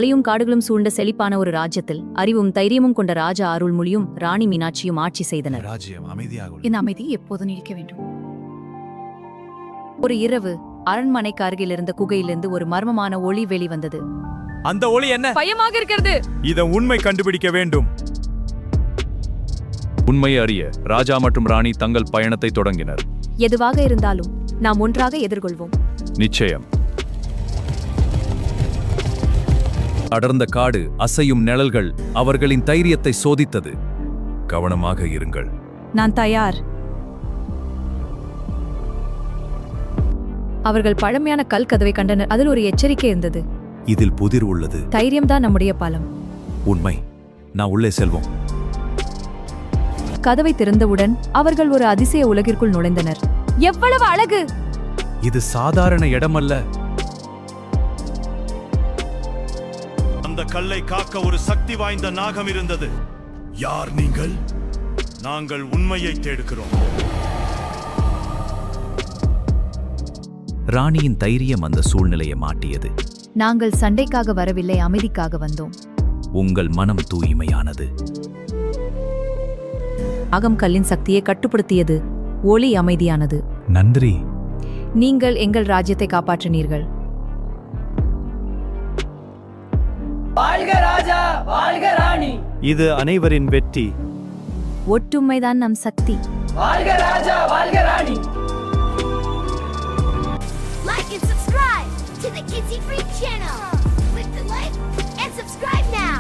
மலையும் காடுகளும் சூழ்ந்த செழிப்பான ஒரு ராஜ்யத்தில் அறிவும் தைரியமும் கொண்ட ராஜா அருள்மொழியும் ராணி மீனாட்சியும் ஆட்சி செய்தனர். ராஜ்யம் அமைதியாக இந்த அமைதி எப்போது நீடிக்க வேண்டும். ஒரு இரவு அரண்மனைக்கு அருகில் இருந்த குகையிலிருந்து ஒரு மர்மமான ஒளி வெளிவந்தது. அந்த ஒளி என்ன? பயமாக இருக்கிறது. இத உண்மை கண்டுபிடிக்க வேண்டும். உண்மையை அறிய ராஜா மற்றும் ராணி தங்கள் பயணத்தை தொடங்கினர். எதுவாக இருந்தாலும் நாம் ஒன்றாக எதிர்கொள்வோம். நிச்சயம். அடர்ந்த காடு, அசையும் நிழல்கள் அவர்களின் தைரியத்தை சோதித்தது. கவனமாக இருங்கள். நான் தயார். அவர்கள் பழமையான கல் கதவை கண்டனர். அதில் ஒரு எச்சரிக்கை இருந்தது. இதில் புதிர் உள்ளது. தைரியம்தான் நம்முடைய பாலம். உண்மை. நான் உள்ளே செல்வோம். கதவை திறந்தவுடன் அவர்கள் ஒரு அதிசய உலகிற்குள் நுழைந்தனர். எவ்வளவு அழகு! இது சாதாரண இடமல்ல. அந்த கல்லை காக்க ஒரு சக்தி வாய்ந்த நாகம் இருந்தது. யார் நீங்கள்? நாங்கள் உண்மையை தேடுகிறோம். ராணியின் தைரியம் அந்த சூழ்நிலையை மாட்டியது. நாங்கள் சண்டைக்காக வரவில்லை, அமைதிக்காக வந்தோம். உங்கள் மனம் தூய்மையானது. அகம் கல்லின் சக்தியை கட்டுப்படுத்தியது. ஒளி அமைதியானது. நன்றி. நீங்கள் எங்கள் ராஜ்யத்தை காப்பாற்றினீர்கள். வாழ்க ராஜா, வாழ்க ராணி. இது அனைவரின் வெற்றி. ஒற்றுமைதான் நம் சக்தி. வாழ்க ராஜா, வாழ்க ராணி. Like and subscribe to the Kidsy Freak channel. Click the like and subscribe now.